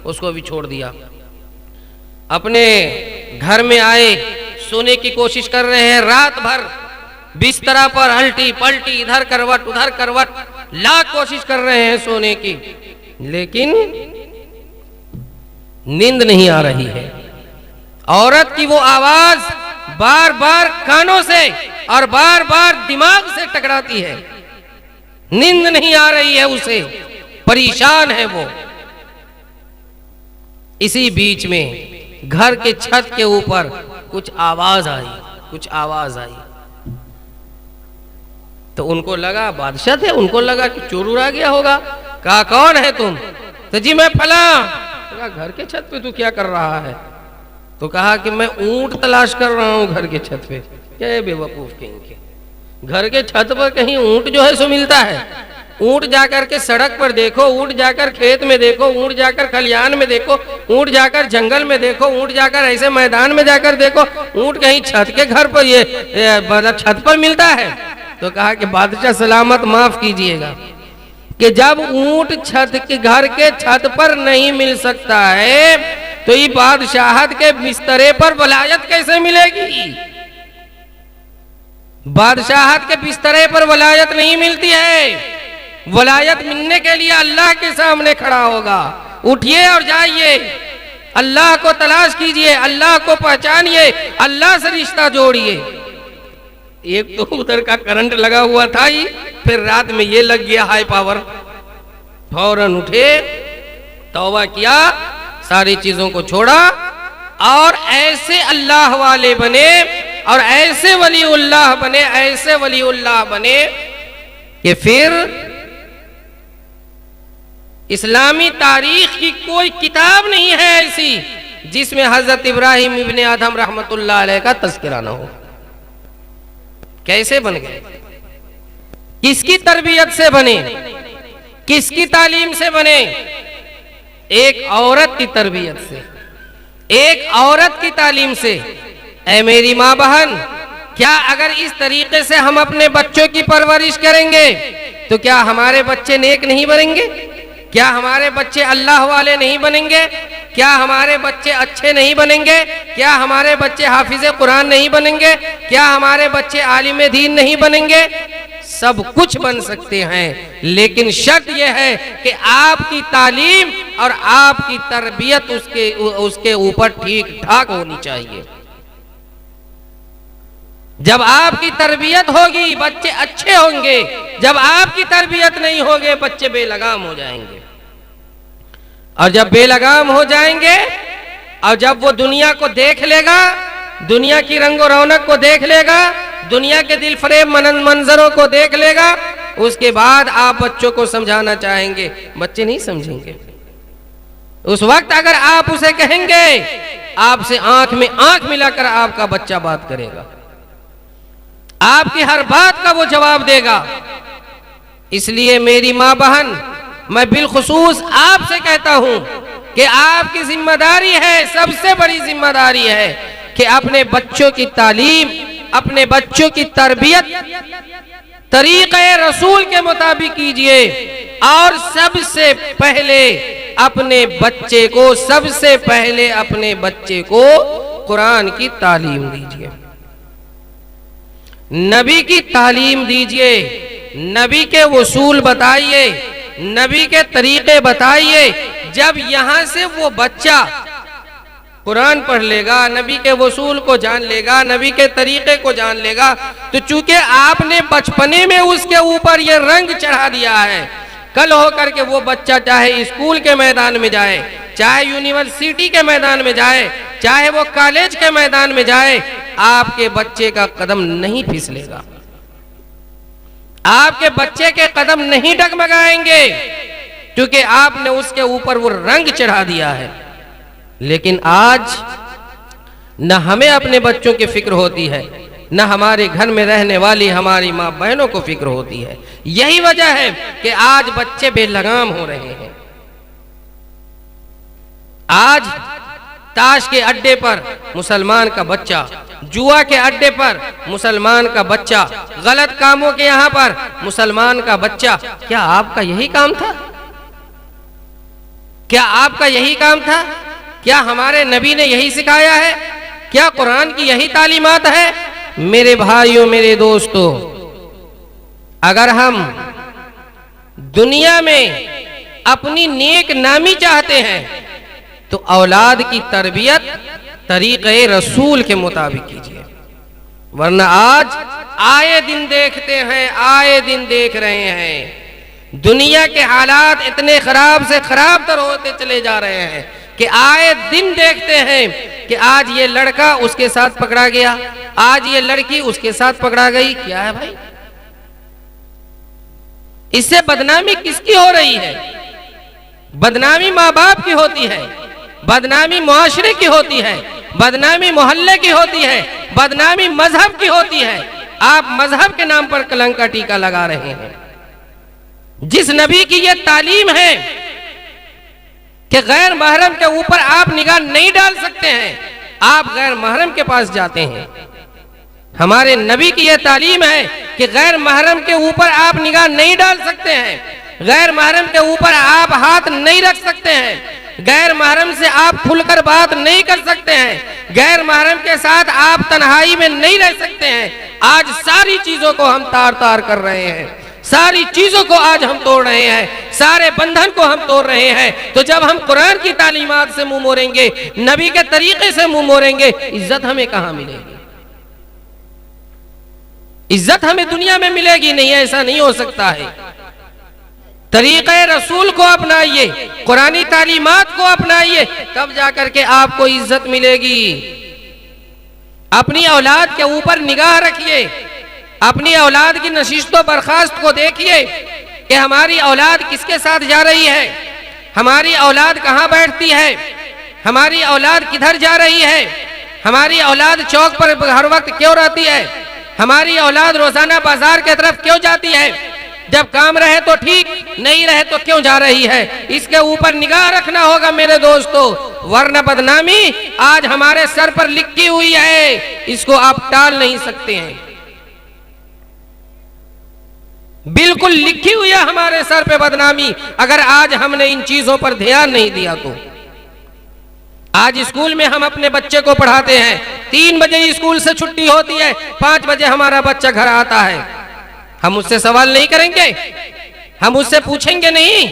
उसको भी छोड़ दिया। अपने घर में आए, सोने की कोशिश कर रहे हैं, रात भर बिस्तरा पर हल्टी पलटी, इधर करवट उधर करवट, लाख कोशिश कर रहे हैं सोने की, लेकिन नींद नहीं आ रही है। औरत की वो आवाज बार बार कानों से और बार बार दिमाग से टकराती है, नींद नहीं आ रही है उसे, परेशान है वो। इसी बीच में घर के छत के ऊपर कुछ आवाज आई, तो उनको लगा बादशाह थे, उनको लगा कि चोर उड़ा गया होगा। कहा कौन है तुम? तो जी मैं फला। कहा घर के छत पे तू क्या कर रहा है? तो कहा कि मैं ऊंट तलाश कर रहा हूं घर के छत पे। क्या बेवकूफ कहेंगे, घर के छत पर कहीं ऊंट जो है सो मिलता है? ऊंट जाकर के सड़क पर देखो, ऊंट जाकर खेत में देखो, ऊंट जाकर खलियान में देखो, ऊंट जाकर जंगल में देखो, ऊंट जाकर ऐसे मैदान में जाकर देखो, ऊंट कहीं छत के घर पर ये मतलब छत पर मिलता है? तो कहा कि बादशाह सलामत माफ कीजिएगा, कि जब ऊंट छत के घर के छत पर नहीं मिल सकता है तो ये बादशाहत के बिस्तरे पर वलायत कैसे मिलेगी? बादशाहत के बिस्तरे पर वलायत नहीं मिलती है। वलायत मिलने के लिए अल्लाह के सामने खड़ा होगा। उठिए और जाइए, अल्लाह को तलाश कीजिए, अल्लाह को पहचानिए, अल्लाह से रिश्ता जोड़िए। एक तो उधर का करंट लगा हुआ था ही, फिर रात में ये लग गया हाई पावर। फौरन उठे, तौबा किया, सारी चीजों को छोड़ा और ऐसे अल्लाह वाले बने और ऐसे वलीउल्लाह बने, ऐसे वलीउल्लाह बने कि फिर इस्लामी तारीख की कोई किताब नहीं है ऐसी जिसमें हजरत इब्राहिम इब्ने आदम रहमतुल्लाह अलैह का तज़किरा ना हो। कैसे बन गए? किसकी तरबियत से बने? किसकी तालीम से बने? एक औरत की तरबियत से, एक औरत की तालीम से। ऐ मेरी माँ बहन, क्या अगर इस तरीके से हम अपने बच्चों की परवरिश करेंगे तो क्या हमारे बच्चे नेक नहीं बनेंगे? क्या हमारे बच्चे अल्लाह वाले नहीं बनेंगे? क्या हमारे बच्चे अच्छे नहीं बनेंगे? क्या हमारे बच्चे हाफिज़े कुरान नहीं बनेंगे? क्या हमारे बच्चे आलिम दीन नहीं बनेंगे? सब कुछ बन सकते हैं, लेकिन शर्त यह है कि आपकी तालीम और आपकी तरबियत उसके ऊपर ठीक ठाक होनी चाहिए। जब आपकी तरबियत होगी बच्चे अच्छे होंगे, जब आपकी तरबियत नहीं होगी बच्चे बेलगाम हो जाएंगे। और जब बेलगाम हो जाएंगे और जब वो दुनिया को देख लेगा, दुनिया की रंगो रौनक को देख लेगा, दुनिया के दिल फरेब मंजरों को देख लेगा, उसके बाद आप बच्चों को समझाना चाहेंगे, बच्चे नहीं समझेंगे। उस वक्त अगर आप उसे कहेंगे, आपसे आंख में आंख मिलाकर आपका बच्चा बात करेगा, आपकी हर बात का वो जवाब देगा। इसलिए मेरी माँ बहन, मैं बिलखुसूस आपसे कहता हूं कि आपकी जिम्मेदारी है, सबसे बड़ी जिम्मेदारी है कि अपने बच्चों की तालीम, अपने बच्चों की तरबियत तरीक़े रसूल के मुताबिक कीजिए और सबसे पहले अपने बच्चे को कुरान की तालीम दीजिए, नबी की तालीम दीजिए, नबी के वसूल बताइए, नबी के तरीके बताइए। जब यहां से वो बच्चा कुरान पढ़ लेगा, नबी के वसूल को जान लेगा, नबी के तरीके को जान लेगा, तो चूंकि आपने बचपने में उसके ऊपर ये रंग चढ़ा दिया है, कल होकर के वो बच्चा चाहे स्कूल के मैदान में जाए, चाहे यूनिवर्सिटी के मैदान में जाए, चाहे वो कॉलेज के मैदान में जाए, आपके बच्चे का कदम नहीं फिसलेगा, आपके बच्चे के कदम नहीं डगमगाएंगे, क्योंकि आपने उसके ऊपर वो रंग चढ़ा दिया है। लेकिन आज न हमें अपने बच्चों की फिक्र होती है, न हमारे घर में रहने वाली हमारी माँ बहनों को फिक्र होती है। यही वजह है कि आज बच्चे बेलगाम हो रहे हैं। आज ताश के अड्डे पर मुसलमान का बच्चा, जुआ के अड्डे पर मुसलमान का बच्चा, गलत कामों के यहाँ पर मुसलमान का बच्चा। क्या आपका यही काम था? क्या आपका यही काम था? क्या हमारे नबी ने यही सिखाया है? क्या कुरान की यही तालीमात है? मेरे भाइयों, मेरे दोस्तों, अगर हम दुनिया में अपनी नेक नामी चाहते हैं तो औलाद की तरबियत तरीक़े रसूल के मुताबिक कीजिए, वरना आज आए दिन देखते हैं, आए दिन देख रहे हैं, दुनिया के हालात इतने खराब से खराब तर होते चले जा रहे हैं कि आए दिन देखते हैं कि आज ये लड़का उसके साथ पकड़ा गया, आज ये लड़की उसके साथ पकड़ा गई। क्या है भाई? इससे बदनामी किसकी हो रही है? बदनामी माँ बाप की होती है, बदनामी मुआशरे की होती है, बदनामी मोहल्ले की होती है, बदनामी मजहब की होती है। आप मजहब के नाम पर कलंक का टीका लगा रहे हैं। जिस नबी की यह तालीम है कि गैर महरम के ऊपर आप निगाह नहीं डाल सकते हैं, आप गैर महरम के पास जाते हैं। हमारे नबी की यह तालीम है कि गैर महरम के ऊपर आप निगाह नहीं डाल सकते हैं, गैर महरम के ऊपर आप हाथ नहीं रख सकते हैं, गैर महरम से आप खुलकर बात नहीं कर सकते हैं, गैर महरम के साथ आप तन्हाई में नहीं रह सकते हैं। आज सारी चीजों को हम तार तार कर रहे हैं, सारी चीजों को आज हम तोड़ रहे हैं, सारे बंधन को हम तोड़ रहे हैं। तो जब हम कुरान की तालीमात से मुंह मोड़ेंगे, नबी के तरीके से मुंह मोड़ेंगे, इज्जत हमें कहां मिलेगी? इज्जत हमें दुनिया में मिलेगी नहीं, ऐसा नहीं हो सकता है। तरीक़े रसूल को अपनाइए, कुरानी तालीमात को अपनाइए, तब जाकर के आपको इज्जत मिलेगी। अपनी औलाद के ऊपर निगाह रखिए, अपनी औलाद की नशिस्तो बर्खास्त को देखिए कि हमारी औलाद किसके साथ जा रही है, हमारी औलाद कहाँ बैठती है, हमारी औलाद किधर जा रही है, हमारी औलाद चौक पर हर वक्त क्यों रहती है, हमारी औलाद रोजाना बाजार की तरफ क्यों जाती है, जब काम रहे तो ठीक, नहीं रहे तो क्यों जा रही है। इसके ऊपर निगाह रखना होगा मेरे दोस्तों, वरना बदनामी आज हमारे सर पर लिखी हुई है, इसको आप टाल नहीं सकते हैं। बिल्कुल लिखी हुई है हमारे सर पे बदनामी, अगर आज हमने इन चीजों पर ध्यान नहीं दिया तो। आज स्कूल में हम अपने बच्चे को पढ़ाते हैं, 3 बजे स्कूल से छुट्टी होती है, 5 बजे हमारा बच्चा घर आता है। हम उससे सवाल नहीं करेंगे, हम उससे पूछेंगे नहीं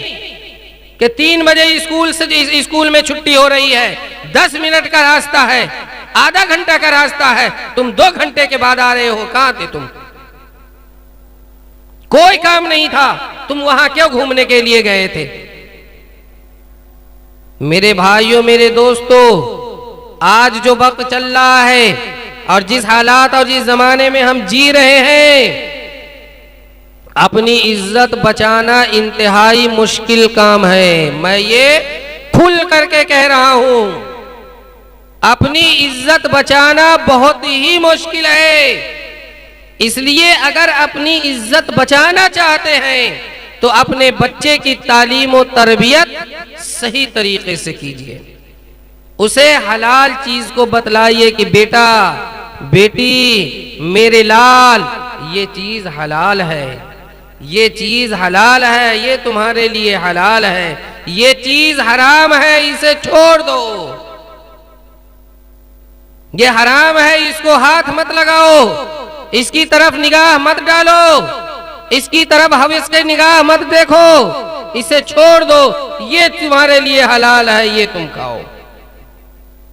कि 3 बजे स्कूल में छुट्टी हो रही है, 10 मिनट का रास्ता है, आधा घंटा का रास्ता है, तुम 2 घंटे के बाद आ रहे हो, कहां थे तुम? कोई काम नहीं था, तुम वहां क्यों घूमने के लिए गए थे? मेरे भाइयों, मेरे दोस्तों, आज जो वक्त चल रहा है और जिस हालात और जिस जमाने में हम जी रहे हैं, अपनी इज्जत बचाना इंतहाई मुश्किल काम है। मैं ये खुल करके कह रहा हूं, अपनी इज्जत बचाना बहुत ही मुश्किल है। इसलिए अगर अपनी इज्जत बचाना चाहते हैं तो अपने बच्चे की तालीम और तरबियत सही तरीके से कीजिए, उसे हलाल चीज को बतलाइए कि बेटा, बेटी, मेरे लाल, ये चीज हलाल है, ये चीज हलाल है, ये तुम्हारे लिए हलाल है, ये चीज हराम है, इसे छोड़ दो, ये हराम है, इसको हाथ मत लगाओ, इसकी तरफ निगाह मत डालो, इसकी तरफ हविस की निगाह मत देखो, इसे छोड़ दो, ये तुम्हारे लिए हलाल है, ये तुम खाओ।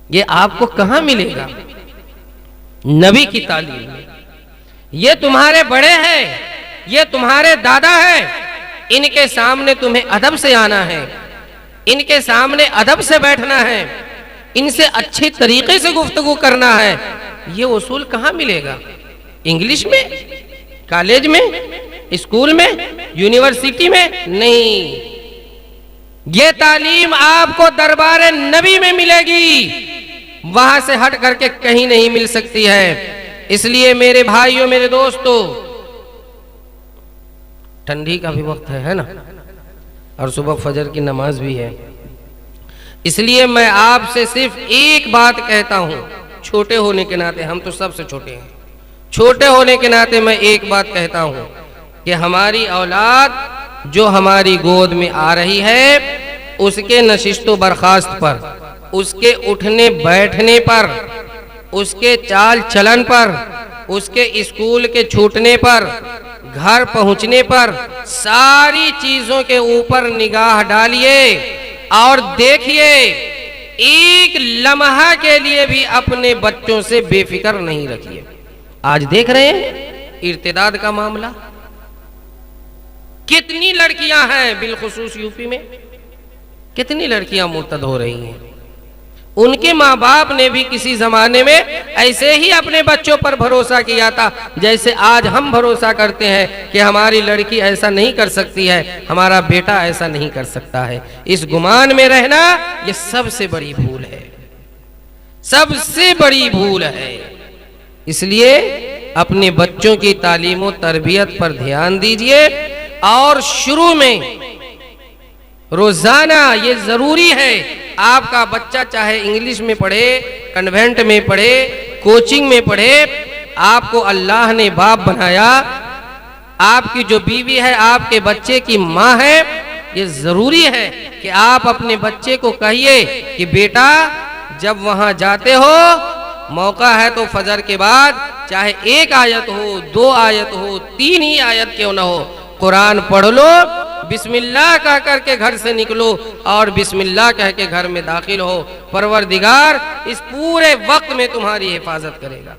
ये आपको कहां मिलेगा? नबी की तालीम में। ये तुम्हारे बड़े हैं, ये तुम्हारे दादा हैं, इनके सामने तुम्हें अदब से आना है, इनके सामने अदब से बैठना है, इनसे अच्छे तरीके से गुफ्तगू करना है। ये उसूल कहां मिलेगा? इंग्लिश में, कॉलेज में, स्कूल में, यूनिवर्सिटी में नहीं। ये तालीम आपको दरबार नबी में मिलेगी, वहां से हट करके कहीं नहीं मिल सकती है। इसलिए मेरे भाइयों, मेरे दोस्तों, ठंडी का भी वक्त है ना, और सुबह फजर की नमाज भी है। इसलिए मैं आपसे सिर्फ एक बात कहता हूं, छोटे होने के नाते, हम तो सबसे छोटे हैं, छोटे होने के नाते मैं एक बात कहता हूं कि हमारी औलाद जो हमारी गोद में आ रही है, उसके नशिस्तो बर्खास्त पर, उसके उठने बैठने पर, उसके चाल चलन पर, उसके स्कूल के छूटने पर, घर पहुंचने पर, सारी चीजों के ऊपर निगाह डालिए और देखिए, एक लम्हा के लिए भी अपने बच्चों से बेफिक्र नहीं रखिए। आज देख रहे हैं इर्तिदाद का मामला, कितनी लड़कियां हैं, बिलखुसूस यूपी में कितनी लड़कियां मुर्तद हो रही हैं। उनके माँ बाप ने भी किसी जमाने में ऐसे ही अपने बच्चों पर भरोसा किया था, जैसे आज हम भरोसा करते हैं कि हमारी लड़की ऐसा नहीं कर सकती है, हमारा बेटा ऐसा नहीं कर सकता है। इस गुमान में रहना ये सबसे बड़ी भूल है, सबसे बड़ी भूल है। इसलिए अपने बच्चों की तालीम और तरबियत पर ध्यान दीजिए, और शुरू में रोजाना ये जरूरी है, आपका बच्चा चाहे इंग्लिश में पढ़े, कन्वेंट में पढ़े, कोचिंग में पढ़े, आपको अल्लाह ने बाप बनाया, आपकी जो बीवी है आपके बच्चे की माँ है, ये जरूरी है कि आप अपने बच्चे को कहिए कि बेटा जब वहां जाते हो, मौका है तो फजर के बाद चाहे 1 आयत हो, 2 आयत हो, 3 ही आयत क्यों ना हो, कुरान पढ़ लो, बिस्मिल्लाह कह करके घर से निकलो और बिस्मिल्लाह कह के घर में दाखिल हो। परवरदिगार इस पूरे वक्त में तुम्हारी हिफाजत करेगा,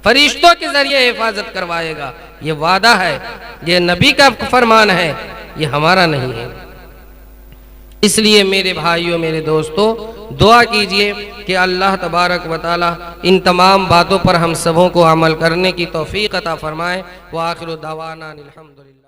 फरिश्तों के जरिए हिफाजत करवाएगा। ये वादा है, ये नबी का फरमान है, ये हमारा नहीं है। इसलिए मेरे भाइयों, मेरे दोस्तों, दुआ कीजिए कि अल्लाह तबारक व तआला इन तमाम बातों पर हम सबों को अमल करने की तौफीक अता फरमाए। व आखिरु दावाना अनिल हम्दुलिल्लाह।